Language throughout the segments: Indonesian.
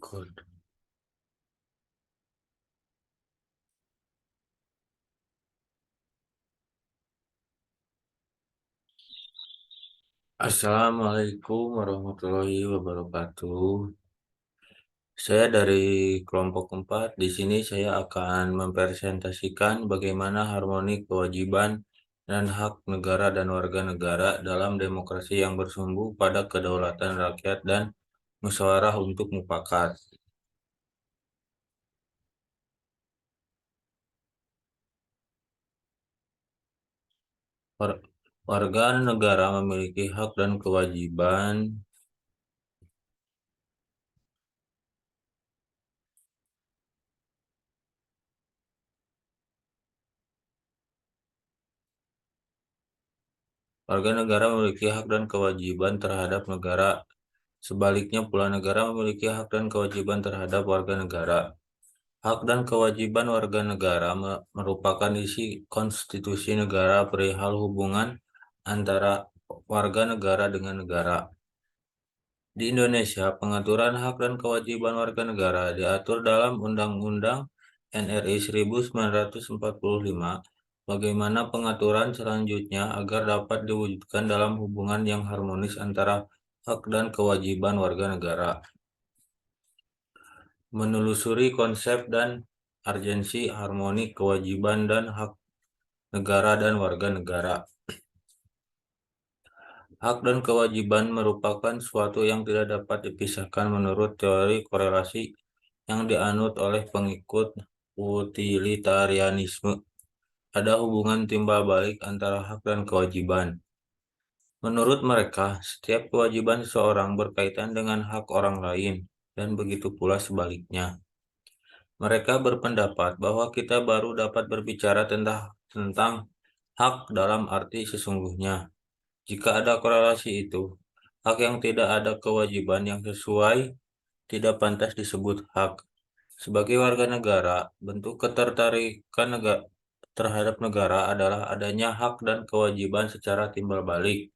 Good. Assalamualaikum warahmatullahi wabarakatuh. Saya dari kelompok 4. Di sini saya akan mempresentasikan bagaimana harmoni kewajiban dan hak negara dan warga negara dalam demokrasi yang bersumber pada kedaulatan rakyat dan musyawarah untuk mufakat. War- Warga negara memiliki hak dan kewajiban. Warga negara memiliki hak dan kewajiban terhadap negara. Sebaliknya pula negara memiliki hak dan kewajiban terhadap warga negara. Hak dan kewajiban warga negara merupakan isi konstitusi negara perihal hubungan antara warga negara dengan negara. Di Indonesia, pengaturan hak dan kewajiban warga negara diatur dalam Undang-Undang NRI 1945. Bagaimana pengaturan selanjutnya agar dapat diwujudkan dalam hubungan yang harmonis antara hak dan kewajiban warga negara. Menelusuri konsep dan urgensi harmoni kewajiban dan hak negara dan warga negara. Hak dan kewajiban merupakan suatu yang tidak dapat dipisahkan menurut teori korelasi yang dianut oleh pengikut utilitarianisme. Ada hubungan timbal balik antara hak dan kewajiban. Menurut mereka, setiap kewajiban seseorang berkaitan dengan hak orang lain, dan begitu pula sebaliknya. Mereka berpendapat bahwa kita baru dapat berbicara tentang hak dalam arti sesungguhnya jika ada korelasi itu. Hak yang tidak ada kewajiban yang sesuai tidak pantas disebut hak. Sebagai warga negara, bentuk ketertarikan terhadap negara adalah adanya hak dan kewajiban secara timbal balik.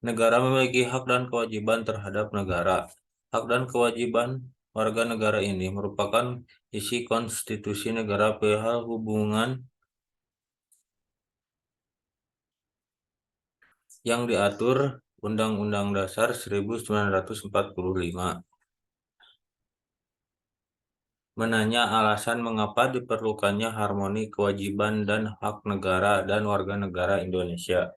Negara memiliki hak dan kewajiban terhadap negara. Hak dan kewajiban warga negara ini merupakan isi konstitusi negara perihal hubungan yang diatur Undang-Undang Dasar 1945. Menanya alasan mengapa diperlukannya harmoni kewajiban dan hak negara dan warga negara Indonesia.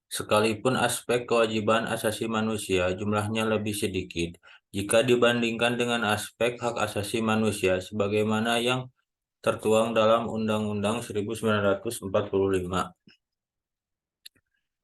Sekalipun aspek kewajiban asasi manusia jumlahnya lebih sedikit jika dibandingkan dengan aspek hak asasi manusia sebagaimana yang tertuang dalam Undang-Undang 1945.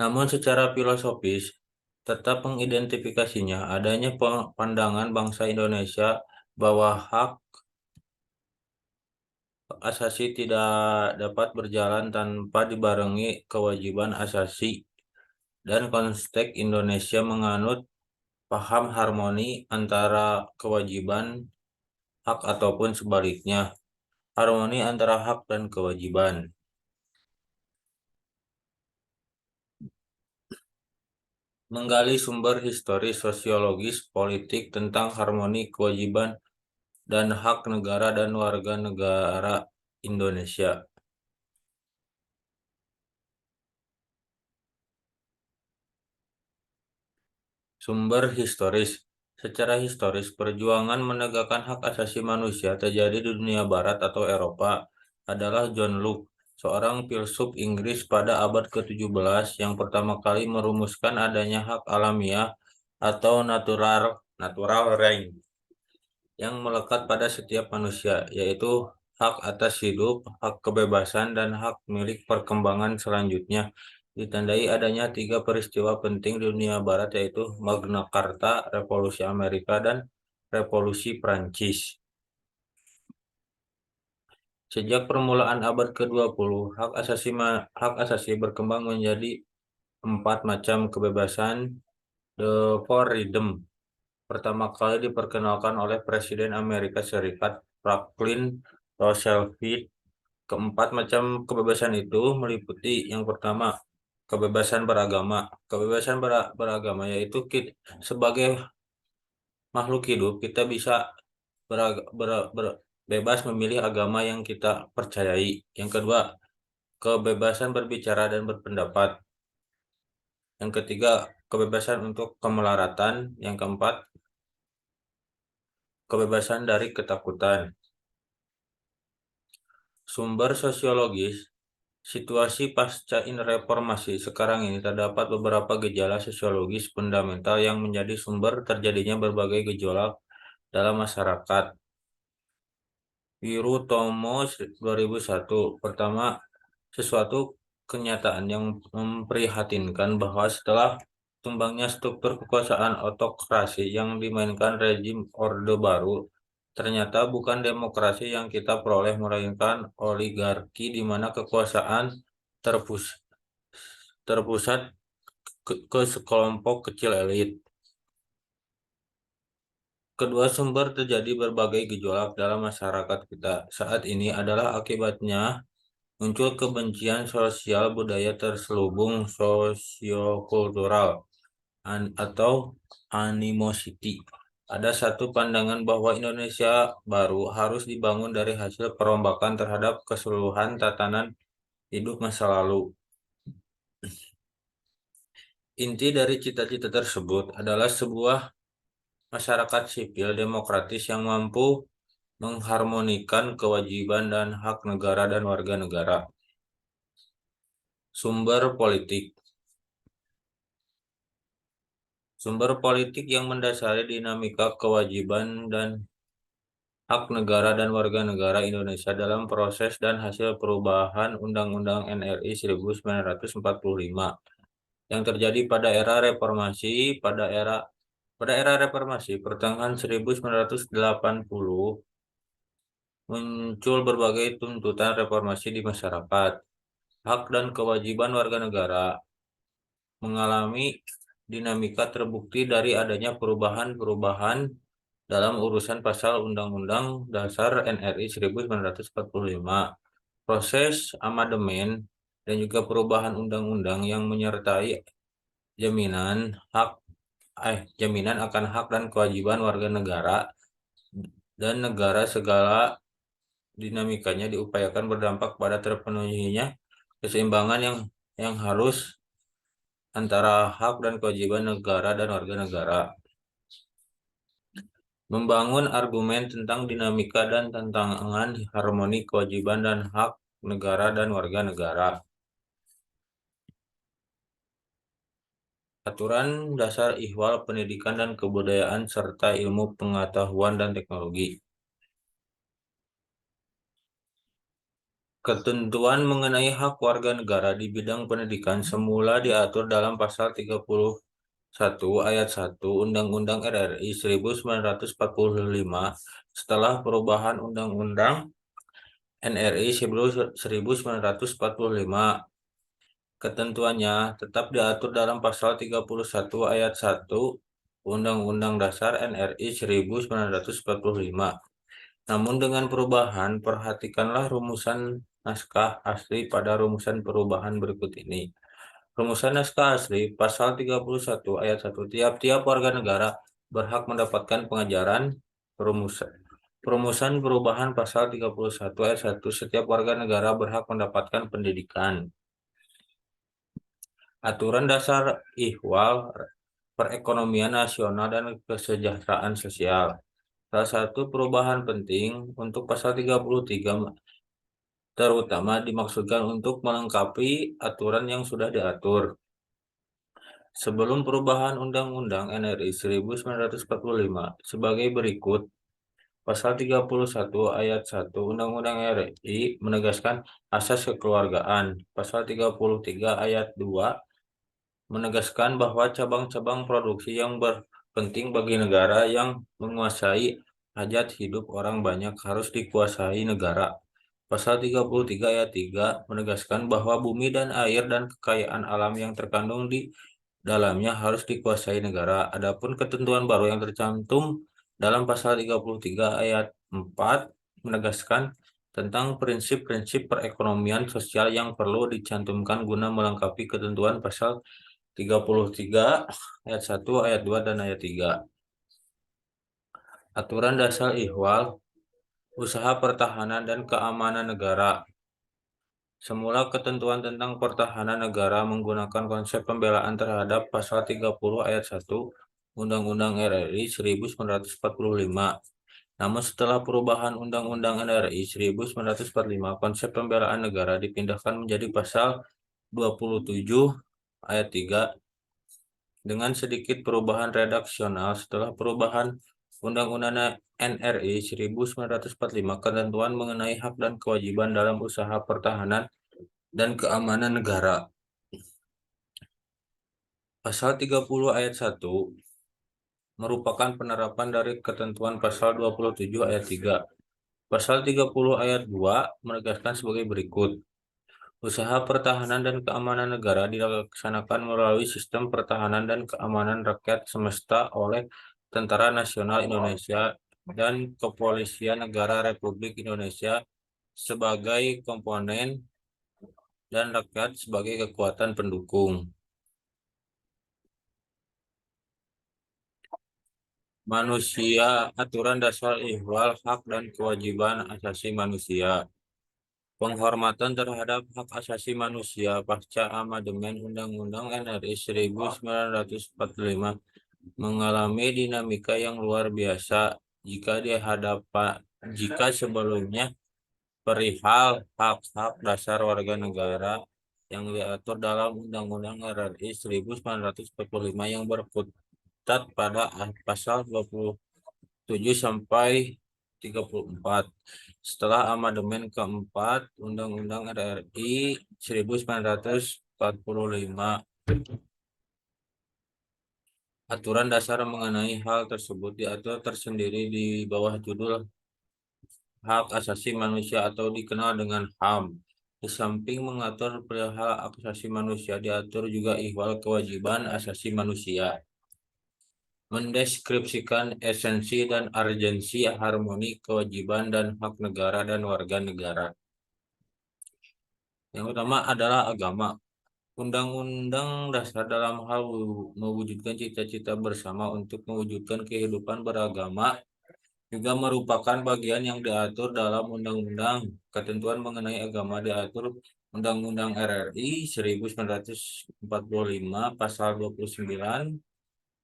Namun secara filosofis, tetap mengidentifikasinya adanya pandangan bangsa Indonesia bahwa hak asasi tidak dapat berjalan tanpa dibarengi kewajiban asasi, dan konteks Indonesia menganut paham harmoni antara kewajiban hak ataupun sebaliknya, harmoni antara hak dan kewajiban. Menggali sumber historis sosiologis politik tentang harmoni kewajiban dan hak negara dan warga negara Indonesia. Sumber historis. Secara historis, perjuangan menegakkan hak asasi manusia terjadi di dunia barat atau Eropa adalah John Locke, seorang filsuf Inggris pada abad ke-17 yang pertama kali merumuskan adanya hak alamiah atau natural right yang melekat pada setiap manusia, yaitu hak atas hidup, hak kebebasan, dan hak milik perkembangan selanjutnya. Ditandai adanya 3 peristiwa penting di dunia barat, yaitu Magna Carta, Revolusi Amerika, dan Revolusi Prancis. Sejak permulaan abad ke-20, hak asasi berkembang menjadi 4 macam kebebasan. The Four Freedom pertama kali diperkenalkan oleh Presiden Amerika Serikat Franklin Roosevelt. Keempat macam kebebasan itu meliputi yang pertama, kebebasan beragama. Kebebasan beragama yaitu sebagai makhluk hidup, kita bisa bebas memilih agama yang kita percayai. Yang kedua, kebebasan berbicara dan berpendapat. Yang ketiga, kebebasan untuk kemelaratan. Yang keempat, kebebasan dari ketakutan. Sumber sosiologis, situasi pasca reformasi sekarang ini terdapat beberapa gejala sosiologis fundamental yang menjadi sumber terjadinya berbagai gejolak dalam masyarakat. Wirutomo 2001. Pertama, sesuatu kenyataan yang memprihatinkan bahwa setelah tumbangnya struktur kekuasaan autokrasi yang dimainkan rezim Orde Baru, ternyata bukan demokrasi yang kita peroleh, melainkan oligarki di mana kekuasaan terpus- terpusat ke sekelompok kecil elit. Kedua sumber terjadi berbagai gejolak dalam masyarakat kita saat ini adalah akibatnya muncul kebencian sosial budaya terselubung sosiokultural atau animosity. Ada satu pandangan bahwa Indonesia baru harus dibangun dari hasil perombakan terhadap keseluruhan tatanan hidup masa lalu. Inti dari cita-cita tersebut adalah sebuah masyarakat sipil demokratis yang mampu mengharmonikan kewajiban dan hak negara dan warga negara. Sumber politik. Sumber politik yang mendasari dinamika kewajiban dan hak negara dan warga negara Indonesia dalam proses dan hasil perubahan Undang-Undang NRI 1945 yang terjadi pada era reformasi pertengahan 1980 muncul berbagai tuntutan reformasi di masyarakat. Hak dan kewajiban warga negara mengalami dinamika terbukti dari adanya perubahan-perubahan dalam urusan pasal Undang-Undang Dasar NRI 1945, proses amandemen, dan juga perubahan undang-undang yang menyertai jaminan hak jaminan akan hak dan kewajiban warga negara dan negara. Segala dinamikanya diupayakan berdampak pada terpenuhinya keseimbangan yang harus antara hak dan kewajiban negara dan warga negara. Membangun argumen tentang dinamika dan tantangan harmoni kewajiban dan hak negara dan warga negara. Aturan dasar ihwal pendidikan dan kebudayaan serta ilmu pengetahuan dan teknologi. Ketentuan mengenai hak warga negara di bidang pendidikan semula diatur dalam pasal 31 ayat 1 Undang-Undang RRI 1945 setelah perubahan Undang-Undang NRI 1945. Ketentuannya tetap diatur dalam pasal 31 ayat 1 Undang-Undang Dasar NRI 1945. Namun dengan perubahan, perhatikanlah rumusan naskah asli pada rumusan perubahan berikut ini. Rumusan naskah asli pasal 31 ayat 1. Tiap-tiap warga negara berhak mendapatkan pengajaran. Rumusan perubahan pasal 31 ayat 1. Setiap warga negara berhak mendapatkan pendidikan. Aturan dasar ihwal perekonomian nasional dan kesejahteraan sosial. Salah satu perubahan penting untuk pasal 33 terutama dimaksudkan untuk melengkapi aturan yang sudah diatur. Sebelum perubahan Undang-Undang NRI 1945 sebagai berikut. Pasal 31 ayat 1 Undang-Undang RI menegaskan asas kekeluargaan. Pasal 33 ayat 2 menegaskan bahwa cabang-cabang produksi yang berpenting bagi negara yang menguasai hajat hidup orang banyak harus dikuasai negara. Pasal 33 ayat 3 menegaskan bahwa bumi dan air dan kekayaan alam yang terkandung di dalamnya harus dikuasai negara. Adapun ketentuan baru yang tercantum dalam pasal 33 ayat 4 menegaskan tentang prinsip-prinsip perekonomian sosial yang perlu dicantumkan guna melengkapi ketentuan pasal 33 ayat 1, ayat 2, dan ayat 3. Aturan dasar ihwal, usaha pertahanan dan keamanan negara. Semula ketentuan tentang pertahanan negara menggunakan konsep pembelaan terhadap Pasal 30 Ayat 1 Undang-Undang RRI 1945. Namun setelah perubahan Undang-Undang RRI 1945, konsep pembelaan negara dipindahkan menjadi Pasal 27 Ayat 3 dengan sedikit perubahan redaksional. Setelah perubahan Undang-Undang NRI 1945, ketentuan mengenai hak dan kewajiban dalam usaha pertahanan dan keamanan negara. Pasal 30 ayat 1 merupakan penerapan dari ketentuan pasal 27 ayat 3. Pasal 30 ayat 2 menegaskan sebagai berikut. Usaha pertahanan dan keamanan negara dilaksanakan melalui sistem pertahanan dan keamanan rakyat semesta oleh Tentara Nasional Indonesia dan Kepolisian Negara Republik Indonesia sebagai komponen dan rakyat sebagai kekuatan pendukung. Manusia, aturan dasar ihwal hak dan kewajiban asasi manusia. Penghormatan terhadap hak asasi manusia pasca amandemen Undang-Undang NRI 1945 mengalami dinamika yang luar biasa jika sebelumnya perihal hak-hak dasar warga negara yang diatur dalam Undang-Undang RRI 1945 yang berkutat pada pasal 27 sampai 34. Setelah amandemen keempat Undang-Undang RRI 1945, aturan dasar mengenai hal tersebut diatur tersendiri di bawah judul Hak Asasi Manusia atau dikenal dengan HAM. Di samping mengatur perihal hak asasi manusia, diatur juga ihwal kewajiban asasi manusia. Mendeskripsikan esensi dan urgensi harmoni kewajiban dan hak negara dan warga negara. Yang pertama adalah agama. Undang-undang dasar dalam hal mewujudkan cita-cita bersama untuk mewujudkan kehidupan beragama juga merupakan bagian yang diatur dalam undang-undang. Ketentuan mengenai agama diatur Undang-Undang RRI 1945 pasal 29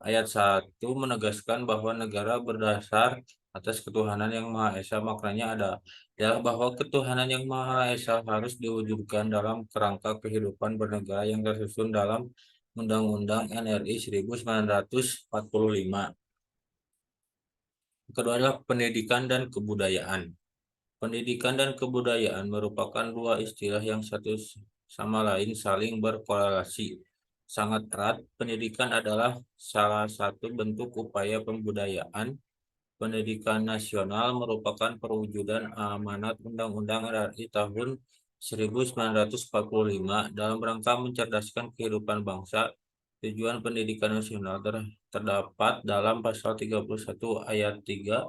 ayat 1 menegaskan bahwa negara berdasar atas ketuhanan yang Maha Esa. Maknanya adalah bahwa ketuhanan yang Maha Esa harus diwujudkan dalam kerangka kehidupan bernegara yang tersusun dalam Undang-Undang NRI 1945. Kedua adalah pendidikan dan kebudayaan. Pendidikan dan kebudayaan merupakan dua istilah yang satu sama lain saling berkorelasi sangat erat. Pendidikan adalah salah satu bentuk upaya pembudayaan. Pendidikan nasional merupakan perwujudan amanat Undang-Undang RI tahun 1945 dalam rangka mencerdaskan kehidupan bangsa. Tujuan pendidikan nasional terdapat dalam pasal 31 ayat 3.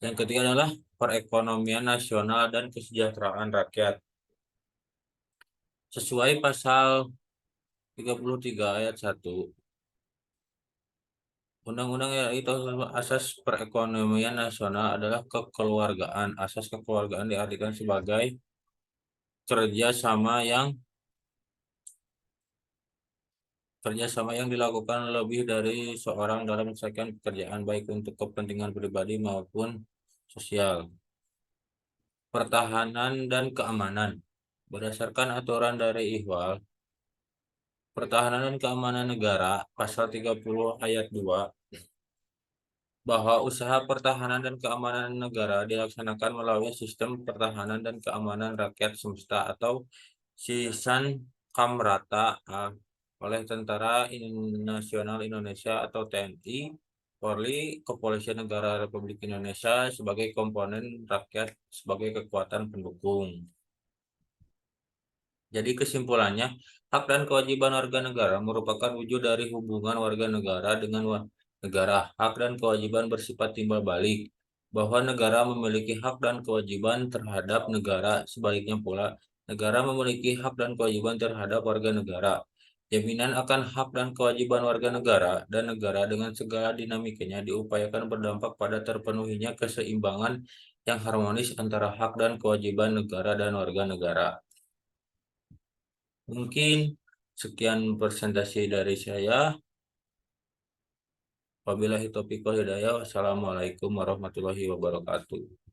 Yang ketiga adalah perekonomian nasional dan kesejahteraan rakyat. Sesuai pasal 33 ayat 1 Undang-Undang RI itu asas perekonomian nasional adalah kekeluargaan. Asas kekeluargaan diartikan sebagai kerjasama yang dilakukan lebih dari seorang dalam menyelesaikan pekerjaan baik untuk kepentingan pribadi maupun sosial. Pertahanan dan keamanan. Berdasarkan aturan dari IHWAL, Pertahanan dan Keamanan Negara, Pasal 30 Ayat 2, bahwa usaha pertahanan dan keamanan negara dilaksanakan melalui sistem pertahanan dan keamanan rakyat semesta atau SISAN Kamrata oleh Tentara Nasional Indonesia atau TNI, Polri, Kepolisian Negara Republik Indonesia sebagai komponen rakyat sebagai kekuatan pendukung. Jadi kesimpulannya, hak dan kewajiban warga negara merupakan wujud dari hubungan warga negara dengan negara. Hak dan kewajiban bersifat timbal balik, bahwa negara memiliki hak dan kewajiban terhadap negara. Sebaliknya pula, negara memiliki hak dan kewajiban terhadap warga negara. Jaminan akan hak dan kewajiban warga negara dan negara dengan segala dinamikanya diupayakan berdampak pada terpenuhinya keseimbangan yang harmonis antara hak dan kewajiban negara dan warga negara. Mungkin sekian presentasi dari saya. Wabillahi taufiq wal hidayah. Wassalamualaikum warahmatullahi wabarakatuh.